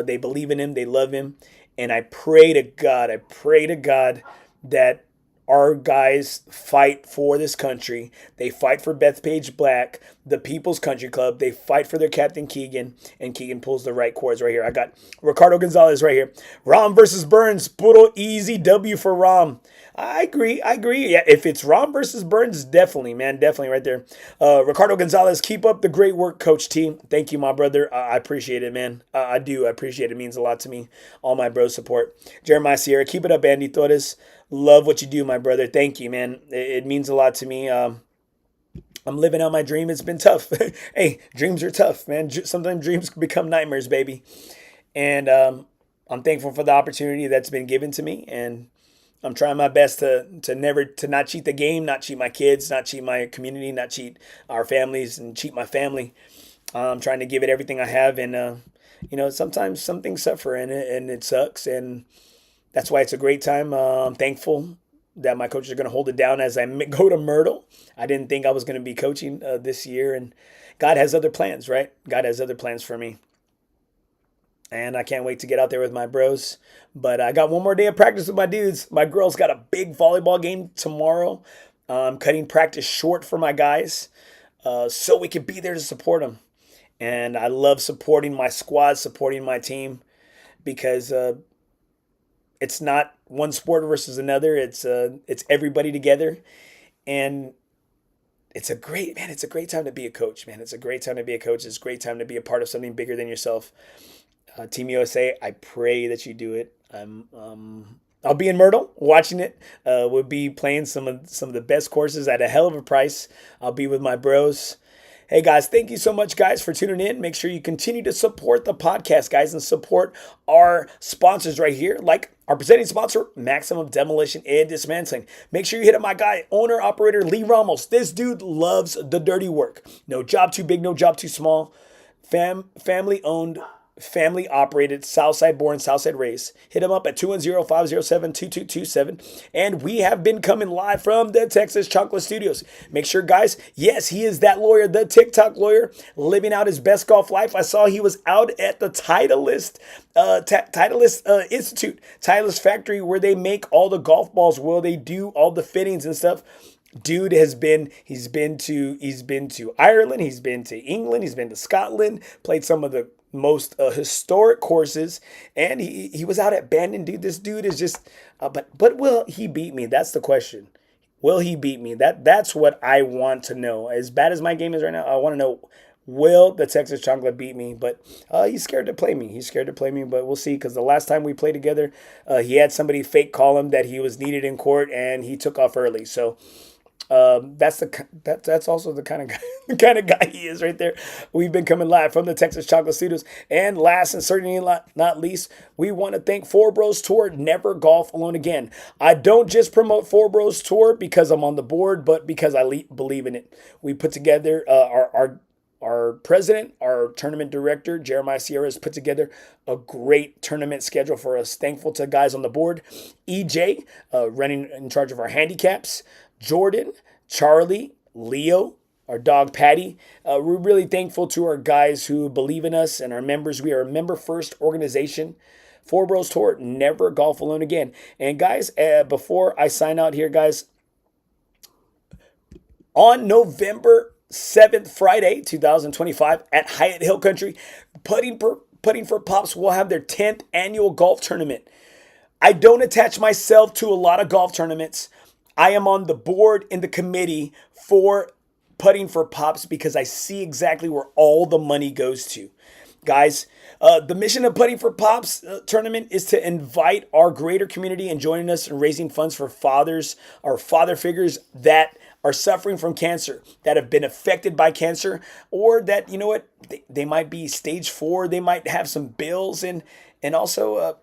they believe in him, they love him. And I pray to God that our guys fight for this country. They fight for Bethpage Black, the People's Country Club. They fight for their captain, Keegan, and Keegan pulls the right chords right here. I got Ricardo Gonzalez right here. Rahm versus Burns. Puro easy W for Rahm. I agree. Yeah, if it's Rahm versus Burns, definitely, man. Definitely right there. Ricardo Gonzalez, keep up the great work, Coach T. Thank you, my brother. I appreciate it, man. I do. I appreciate it. It means a lot to me. All my bros support. Jeremiah Sierra, keep it up, Andy Torres. Love what you do, my brother. Thank you, man. It means a lot to me. I'm living out my dream. It's been tough. Hey, dreams are tough, man. Sometimes dreams become nightmares, baby. And I'm thankful for the opportunity that's been given to me. And I'm trying my best to not cheat the game, not cheat my kids, not cheat my community, not cheat our families, and cheat my family. I'm trying to give it everything I have. And, sometimes some things suffer and it sucks. And that's why it's a great time. I'm thankful that my coaches are going to hold it down as I go to Myrtle. I didn't think I was going to be coaching this year, and God has other plans, right? God has other plans for me. And I can't wait to get out there with my bros. But I got one more day of practice with my dudes. My girls got a big volleyball game tomorrow. I'm cutting practice short for my guys so we can be there to support them. And I love supporting my squad, supporting my team, because it's not one sport versus another. It's everybody together, and it's a great time to be a coach, man. It's a great time to be a coach. It's a great time to be a part of something bigger than yourself. Team USA, I pray that you do it. I'll be in Myrtle watching it. We'll be playing some of the best courses at a hell of a price. I'll be with my bros. Hey, guys, thank you so much, guys, for tuning in. Make sure you continue to support the podcast, guys, and support our sponsors right here, like our presenting sponsor, Maximum Demolition and Dismantling. Make sure you hit up my guy, owner-operator Lee Ramos. This dude loves the dirty work. No job too big, no job too small. Family-owned family operated, Southside born, Southside raised. Hit him up at 210-507-2227. And we have been coming live from the Texas Chancla studios. Make sure, guys, yes, he is that lawyer, the TikTok lawyer, living out his best golf life. I saw he was out at the Titleist Institute, Titleist factory, where they make all the golf balls, where they do all the fittings and stuff. Dude he's been to Ireland, he's been to England, he's been to Scotland, played some of the most historic courses, and he was out at Bandon. Dude, this dude is just but will he beat me? That's the question. Will he beat me? That's what I want to know. As bad as my game is right now, I want to know, will the Texas Chancla beat me? But he's scared to play me. But we'll see, because the last time we played together, he had somebody fake call him that he was needed in court, and he took off early. So that's also the kind of guy he is right there. We've been coming live from the Texas Chancla Studios, and last and certainly not least, we want to thank FOREBROS Tour. Never golf alone again. I don't just promote FOREBROS Tour because I'm on the board, but because I believe in it. We put together our president, our tournament director, Jeremiah Sierra, has put together a great tournament schedule for us. Thankful to guys on the board. EJ, running in charge of our handicaps. Jordan, Charlie, Leo, our dog Patty. We're really thankful to our guys who believe in us and our members. We are a member-first organization. FOREBROS Tour, never golf alone again. And guys, before I sign out here, guys, on November 7th, Friday, 2025, at Hyatt Hill Country, Putting for Pops will have their 10th annual golf tournament. I don't attach myself to a lot of golf tournaments. I am on the board in the committee for Putting for Pops because I see exactly where all the money goes to. Guys, the mission of Putting for Pops tournament is to invite our greater community and joining us in raising funds for fathers, our father figures that are suffering from cancer, that have been affected by cancer, or that, you know what, they might be stage 4, they might have some bills, and also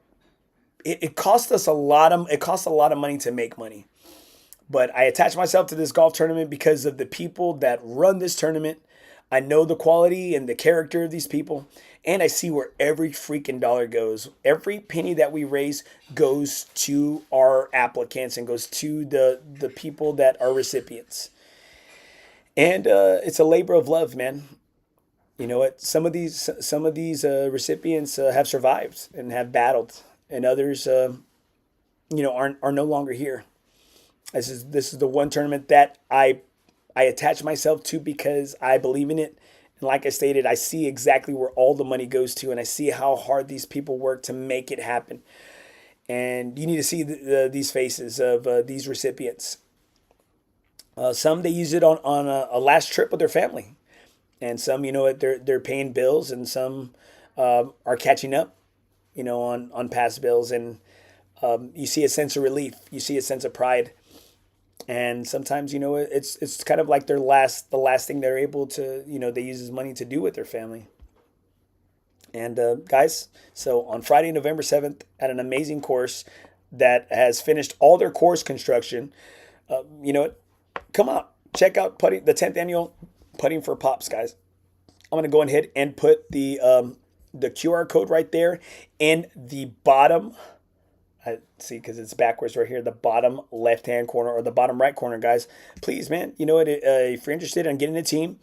it costs a lot of money to make money. But I attach myself to this golf tournament because of the people that run this tournament. I know the quality and the character of these people, and I see where every freaking dollar goes. Every penny that we raise goes to our applicants and goes to the people that are recipients. And it's a labor of love, man. You know what? Some of these recipients have survived and have battled, and others, are no longer here. This is the one tournament that I attach myself to because I believe in it. And like I stated, I see exactly where all the money goes to, and I see how hard these people work to make it happen. And you need to see these faces of these recipients. Some, they use it on a last trip with their family. And some, they're paying bills, and some are catching up, on past bills. And you see a sense of relief. You see a sense of pride. And sometimes, it's kind of like the last thing they're able to, they use this money to do with their family. And guys, so on Friday, November 7th, at an amazing course that has finished all their course construction, come out, check out the 10th annual Putting for Pops, guys. I'm going to go ahead and put the QR code right there in the bottom. See, because it's backwards right here, the bottom left-hand corner or the bottom right corner, guys. Please, man, if you're interested in getting a team,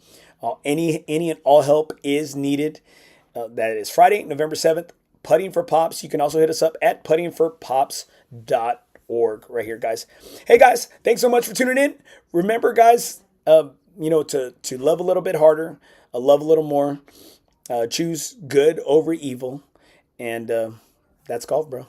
any and all help is needed. That is Friday, November 7th, Putting for Pops. You can also hit us up at puttingforpops.org right here, guys. Hey, guys, thanks so much for tuning in. Remember, guys, to love a little bit harder, love a little more, choose good over evil, and that's golf, bro.